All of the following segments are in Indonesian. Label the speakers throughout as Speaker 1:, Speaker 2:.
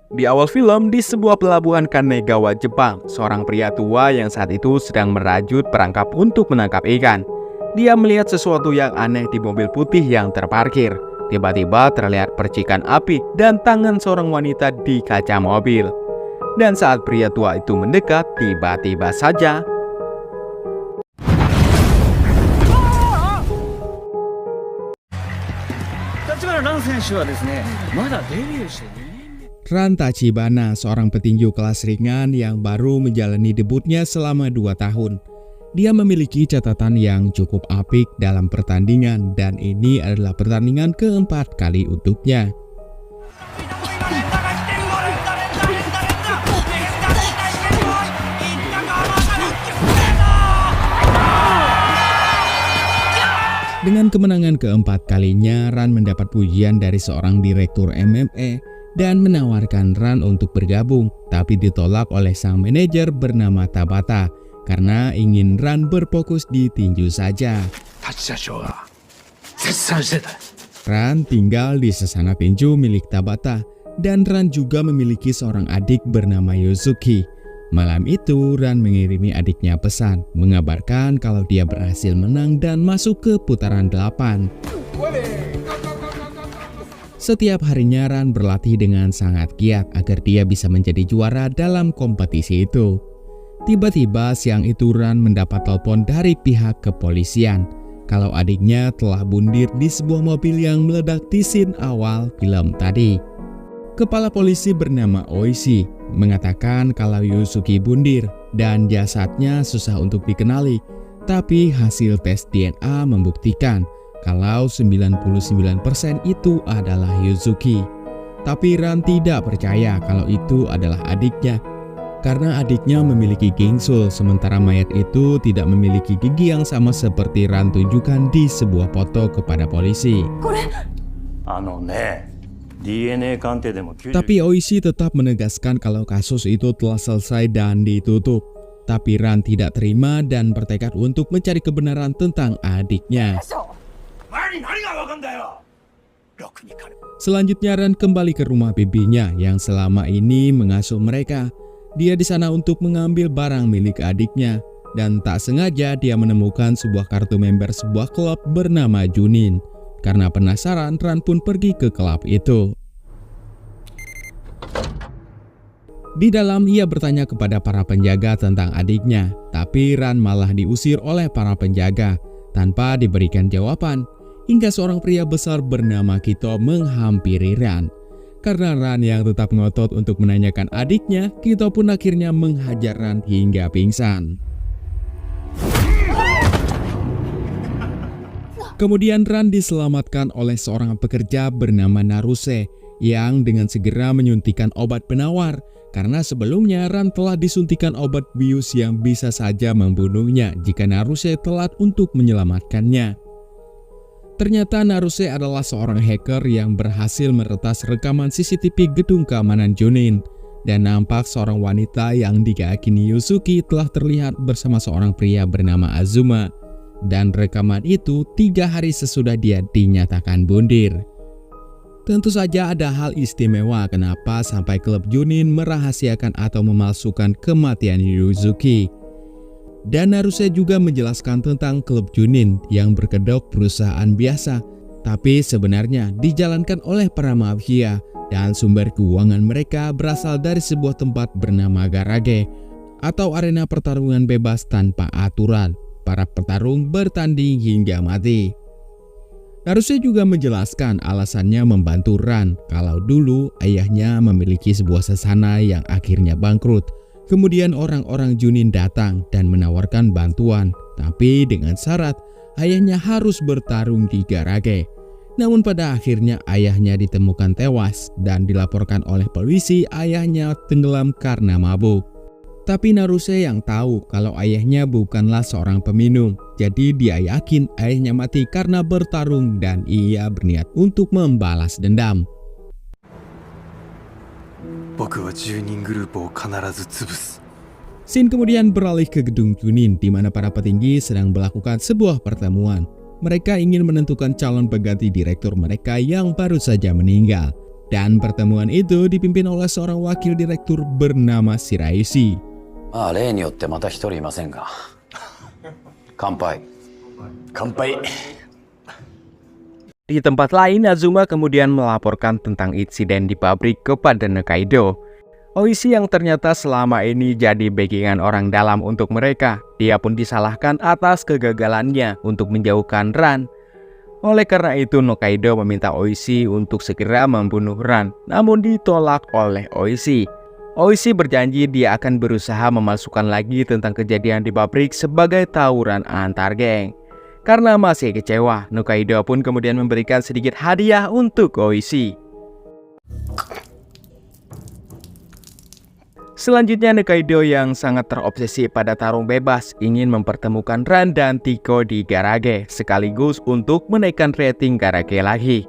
Speaker 1: Di awal film, di sebuah pelabuhan Kanegawa, Jepang, seorang pria tua yang saat itu sedang merajut perangkap untuk menangkap ikan. Dia melihat sesuatu yang aneh di mobil putih yang terparkir. Tiba-tiba terlihat percikan api dan tangan seorang wanita di kaca mobil. Dan saat pria tua itu mendekat, tiba-tiba saja Ran Tachibana, seorang petinju kelas ringan yang baru menjalani debutnya selama 2 tahun. Dia memiliki catatan yang cukup apik dalam pertandingan dan ini adalah pertandingan keempat kali untuknya. Dengan kemenangan keempat kalinya, Ran mendapat pujian dari seorang direktur MMA dan menawarkan Ran untuk bergabung, tapi ditolak oleh sang manajer bernama Tabata karena ingin Ran berfokus di tinju saja. Ran tinggal di sesana tinju milik Tabata dan Ran juga memiliki seorang adik bernama Yuzuki. Malam itu Ran mengirimi adiknya pesan mengabarkan kalau dia berhasil menang dan masuk ke putaran 8. Setiap harinya Ran berlatih dengan sangat giat agar dia bisa menjadi juara dalam kompetisi itu. Tiba-tiba siang itu Ran mendapat telepon dari pihak kepolisian kalau adiknya telah bundir di sebuah mobil yang meledak di scene awal film tadi. Kepala polisi bernama Oishi mengatakan kalau Yuzuki bundir dan jasadnya susah untuk dikenali, tapi hasil tes DNA membuktikan kalau 99% itu adalah Yuzuki. Tapi Ran tidak percaya kalau itu adalah adiknya, karena adiknya memiliki gingsul sementara mayat itu tidak memiliki gigi yang sama seperti Ran tunjukkan di sebuah foto kepada polisi. Tapi Oishi tetap menegaskan kalau kasus itu telah selesai dan ditutup. Tapi Ran tidak terima dan bertekad untuk mencari kebenaran tentang adiknya. Selanjutnya Ran kembali ke rumah bibinya yang selama ini mengasuh mereka. Dia di sana untuk mengambil barang milik adiknya dan tak sengaja dia menemukan sebuah kartu member sebuah klub bernama Junin. Karena penasaran, Ran pun pergi ke klub itu. Di dalam ia bertanya kepada para penjaga tentang adiknya, tapi Ran malah diusir oleh para penjaga tanpa diberikan jawaban. Hingga seorang pria besar bernama Kito menghampiri Ran. Karena Ran yang tetap ngotot untuk menanyakan adiknya, Kito pun akhirnya menghajar Ran hingga pingsan. Kemudian Ran diselamatkan oleh seorang pekerja bernama Naruse yang dengan segera menyuntikkan obat penawar karena sebelumnya Ran telah disuntikan obat bius yang bisa saja membunuhnya jika Naruse telat untuk menyelamatkannya. Ternyata Naruse adalah seorang hacker yang berhasil meretas rekaman CCTV gedung keamanan Junin dan nampak seorang wanita yang diyakini Yuzuki telah terlihat bersama seorang pria bernama Azuma. Dan rekaman itu 3 hari sesudah dia dinyatakan bundir. Tentu saja ada hal istimewa kenapa sampai klub Junin merahasiakan atau memalsukan kematian Yuzuki. Dan Naruse juga menjelaskan tentang klub Junin yang berkedok perusahaan biasa, tapi sebenarnya dijalankan oleh para mafia dan sumber keuangan mereka berasal dari sebuah tempat bernama garage atau arena pertarungan bebas tanpa aturan. Para petarung bertanding hingga mati. Naruse juga menjelaskan alasannya membantu Ran kalau dulu ayahnya memiliki sebuah sesana yang akhirnya bangkrut. Kemudian orang-orang Junin datang dan menawarkan bantuan, tapi dengan syarat ayahnya harus bertarung di garage. Namun pada akhirnya ayahnya ditemukan tewas dan dilaporkan oleh polisi ayahnya tenggelam karena mabuk. Tapi Naruse yang tahu kalau ayahnya bukanlah seorang peminum, jadi dia yakin ayahnya mati karena bertarung dan ia berniat untuk membalas dendam. Scene kemudian beralih ke gedung Junin di mana para petinggi sedang melakukan sebuah pertemuan. Mereka ingin menentukan calon pengganti direktur mereka yang baru saja meninggal. Dan pertemuan itu dipimpin oleh seorang wakil direktur bernama Shiraishi.
Speaker 2: まあ例によってまた一人いませんが。乾杯。乾杯。
Speaker 3: Di tempat lain, Azuma kemudian melaporkan tentang insiden di pabrik kepada Nekaido. Oishi yang ternyata selama ini jadi backingan orang dalam untuk mereka, dia pun disalahkan atas kegagalannya untuk menjauhkan Ran. Oleh karena itu, Nekaido meminta Oishi untuk segera membunuh Ran, namun ditolak oleh Oishi. Oishi berjanji dia akan berusaha memalsukan lagi tentang kejadian di pabrik sebagai tawuran antar geng. Karena masih kecewa, Nekaido pun kemudian memberikan sedikit hadiah untuk Oishi. Selanjutnya, Nekaido yang sangat terobsesi pada tarung bebas ingin mempertemukan Ran dan Tiko di garage, sekaligus untuk menaikkan rating garage lagi.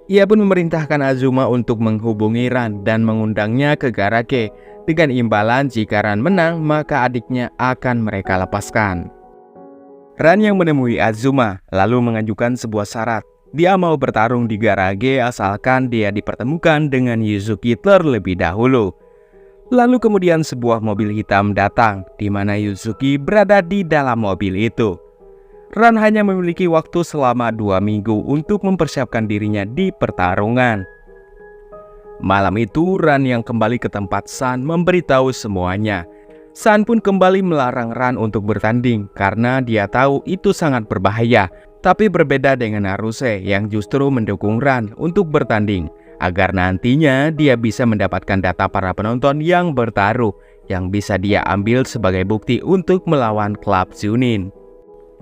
Speaker 3: Ia pun memerintahkan Azuma untuk menghubungi Ran dan mengundangnya ke garage. Dengan imbalan jika Ran menang, maka adiknya akan mereka lepaskan. Ran yang menemui Azuma lalu mengajukan sebuah syarat. Dia mau bertarung di garage asalkan dia dipertemukan dengan Yuzuki terlebih dahulu. Lalu kemudian sebuah mobil hitam datang, di mana Yuzuki berada di dalam mobil itu. Ran hanya memiliki waktu selama 2 minggu untuk mempersiapkan dirinya di pertarungan. Malam itu, Ran yang kembali ke tempat San memberitahu semuanya. San pun kembali melarang Ran untuk bertanding karena dia tahu itu sangat berbahaya. Tapi berbeda dengan Naruse yang justru mendukung Ran untuk bertanding, agar nantinya dia bisa mendapatkan data para penonton yang bertaruh yang bisa dia ambil sebagai bukti untuk melawan klub Chunin.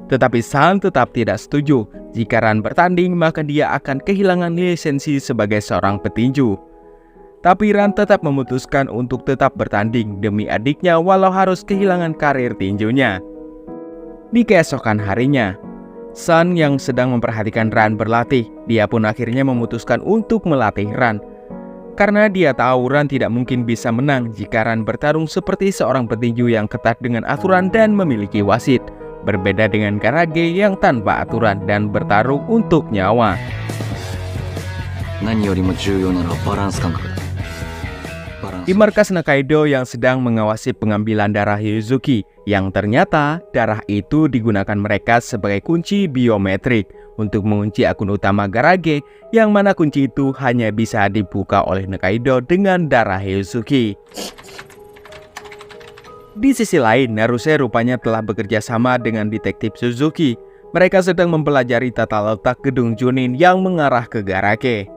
Speaker 3: Tetapi San tetap tidak setuju. Jika Ran bertanding, maka dia akan kehilangan lisensi sebagai seorang petinju. Tapi Ran tetap memutuskan untuk tetap bertanding demi adiknya walau harus kehilangan karir tinjunya. Di keesokan harinya, San yang sedang memperhatikan Ran berlatih, dia pun akhirnya memutuskan untuk melatih Ran. Karena dia tahu Ran tidak mungkin bisa menang jika Ran bertarung seperti seorang petinju yang ketat dengan aturan dan memiliki wasit. Berbeda dengan karage yang tanpa aturan dan bertarung untuk nyawa.
Speaker 2: 何よりも重要なのはバランス感覚だ。
Speaker 3: Di markas Nekaido yang sedang mengawasi pengambilan darah Yuzuki, yang ternyata darah itu digunakan mereka sebagai kunci biometrik untuk mengunci akun utama garage, yang mana kunci itu hanya bisa dibuka oleh Nekaido dengan darah Yuzuki. Di sisi lain, Naruse rupanya telah bekerja sama dengan detektif Suzuki. Mereka sedang mempelajari tata letak gedung Chunin yang mengarah ke garage.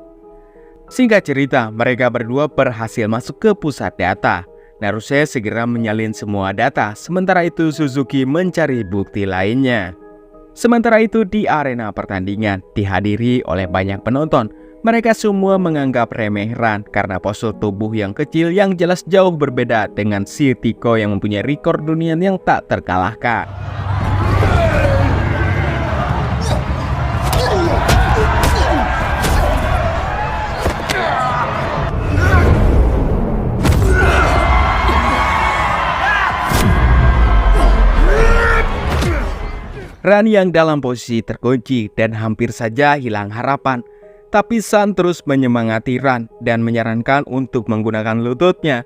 Speaker 3: Singkat cerita, mereka berdua berhasil masuk ke pusat data. Naruse segera menyalin semua data, sementara itu Suzuki mencari bukti lainnya. Sementara itu di arena pertandingan, dihadiri oleh banyak penonton. Mereka semua menganggap remeh Ran karena postur tubuh yang kecil yang jelas jauh berbeda dengan si Tiko yang mempunyai rekor dunia yang tak terkalahkan. Ran yang dalam posisi terkunci dan hampir saja hilang harapan. Tapi San terus menyemangati Ran dan menyarankan untuk menggunakan lututnya.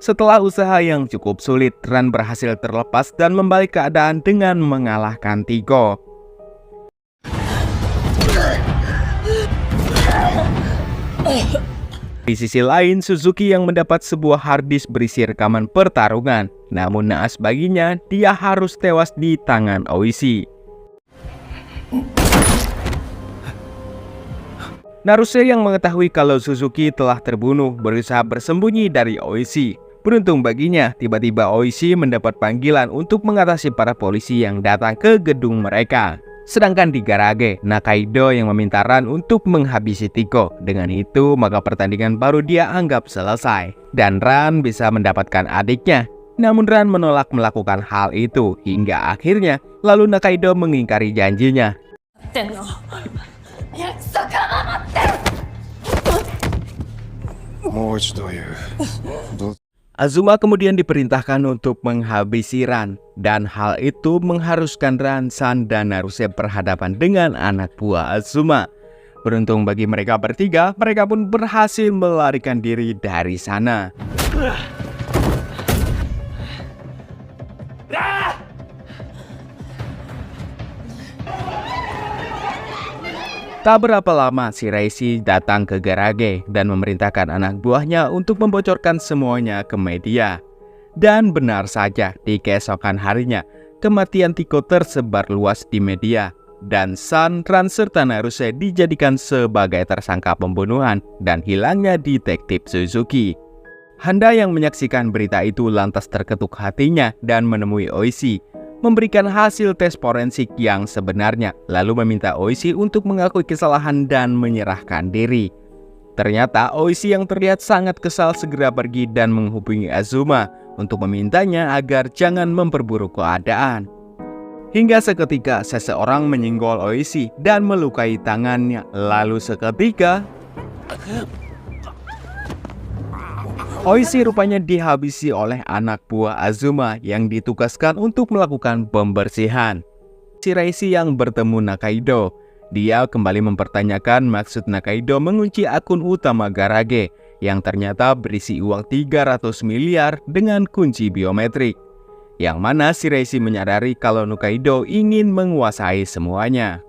Speaker 3: Setelah usaha yang cukup sulit, Ran berhasil terlepas dan membalik keadaan dengan mengalahkan Tiko. Di sisi lain, Suzuki yang mendapat sebuah harddisk berisi rekaman pertarungan. Namun naas baginya, dia harus tewas di tangan Oishi. Naruse yang mengetahui kalau Suzuki telah terbunuh berusaha bersembunyi dari Oishi. Beruntung baginya, tiba-tiba Oishi mendapat panggilan untuk mengatasi para polisi yang datang ke gedung mereka. Sedangkan di garage, Nekaido yang meminta Ran untuk menghabisi Tiko. Dengan itu, maka pertandingan baru dia anggap selesai. Dan Ran bisa mendapatkan adiknya. Namun Ran menolak melakukan hal itu hingga akhirnya, lalu Nekaido mengingkari janjinya. Azuma kemudian diperintahkan untuk menghabisi Ran, dan hal itu mengharuskan Ran, San, dan Naruse berhadapan dengan anak buah Azuma. Beruntung bagi mereka bertiga, mereka pun berhasil melarikan diri dari sana. Tak berapa lama Shiraishi datang ke garage dan memerintahkan anak buahnya untuk membocorkan semuanya ke media. Dan benar saja, di keesokan harinya, kematian Tiko tersebar luas di media. Dan San, Ran, serta Naruse dijadikan sebagai tersangka pembunuhan dan hilangnya detektif Suzuki. Handa yang menyaksikan berita itu lantas terketuk hatinya dan menemui Oishi, memberikan hasil tes forensik yang sebenarnya, lalu meminta Oishi untuk mengakui kesalahan dan menyerahkan diri. Ternyata Oishi yang terlihat sangat kesal segera pergi dan menghubungi Azuma untuk memintanya agar jangan memperburuk keadaan. Hingga seketika seseorang menyinggol Oishi dan melukai tangannya, lalu seketika Oishi rupanya dihabisi oleh anak buah Azuma yang ditugaskan untuk melakukan pembersihan. Shiraishi yang bertemu Nakaido, dia kembali mempertanyakan maksud Nakaido mengunci akun utama garage yang ternyata berisi uang 300 miliar dengan kunci biometrik. Yang mana Shiraishi menyadari kalau Nakaido ingin menguasai semuanya.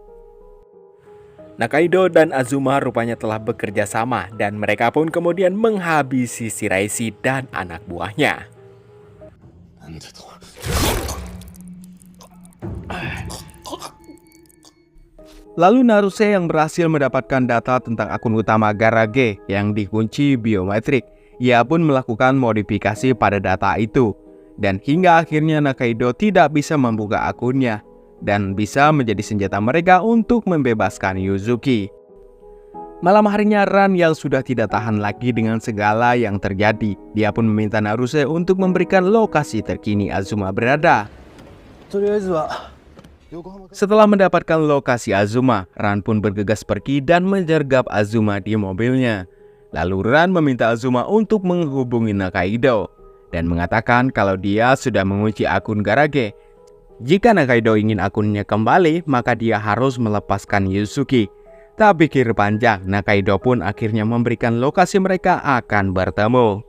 Speaker 3: Nakaido dan Azuma rupanya telah bekerja sama dan mereka pun kemudian menghabisi Shiraishi dan anak buahnya. Lalu Naruse yang berhasil mendapatkan data tentang akun utama garage yang dikunci biometrik, ia pun melakukan modifikasi pada data itu. Dan hingga akhirnya Nakaido tidak bisa membuka akunnya dan bisa menjadi senjata mereka untuk membebaskan Yuzuki. Malam harinya Ran yang sudah tidak tahan lagi dengan segala yang terjadi. Dia pun meminta Naruse untuk memberikan lokasi terkini Azuma berada. Setelah mendapatkan lokasi Azuma, Ran pun bergegas pergi dan menyergap Azuma di mobilnya. Lalu Ran meminta Azuma untuk menghubungi Nakaido dan mengatakan kalau dia sudah mengunci akun garage. Jika Nakaido ingin akunnya kembali, maka dia harus melepaskan Yuzuki. Tak pikir panjang, Nakaido pun akhirnya memberikan lokasi mereka akan bertemu.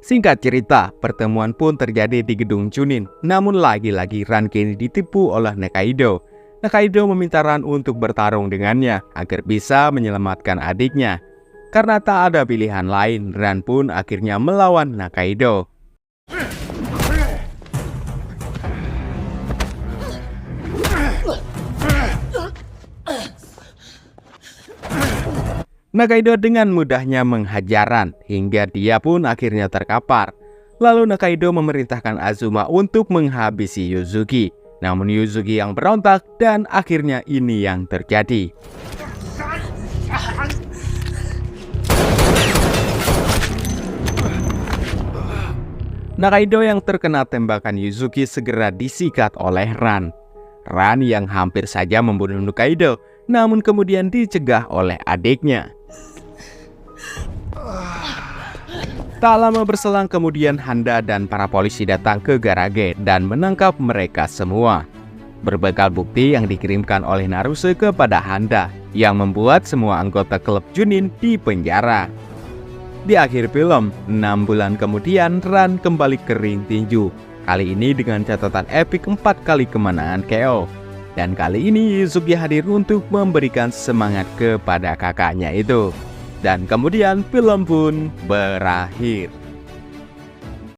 Speaker 3: Singkat cerita, pertemuan pun terjadi di gedung Chunin. Namun lagi-lagi Ran kini ditipu oleh Nakaido. Nakaido meminta Ran untuk bertarung dengannya agar bisa menyelamatkan adiknya. Karena tak ada pilihan lain, Ran pun akhirnya melawan Nakaido. Nakaido dengan mudahnya menghajar Ran hingga dia pun akhirnya terkapar. Lalu Nakaido memerintahkan Azuma untuk menghabisi Yuzuki. Namun Yuzuki yang berontak dan akhirnya ini yang terjadi. Nakaido yang terkena tembakan Yuzuki segera disikat oleh Ran. Ran yang hampir saja membunuh Nakaido, namun kemudian dicegah oleh adiknya. Tak lama berselang kemudian Handa dan para polisi datang ke garage dan menangkap mereka semua. Berbekal bukti yang dikirimkan oleh Naruse kepada Handa yang membuat semua anggota klub Chunin dipenjara. Di akhir film, 6 bulan kemudian Ran kembali ke ring tinju. Kali ini dengan catatan epik 4 kali kemenangan KO. Dan kali ini Yuzuki hadir untuk memberikan semangat kepada kakaknya itu. Dan kemudian film pun berakhir.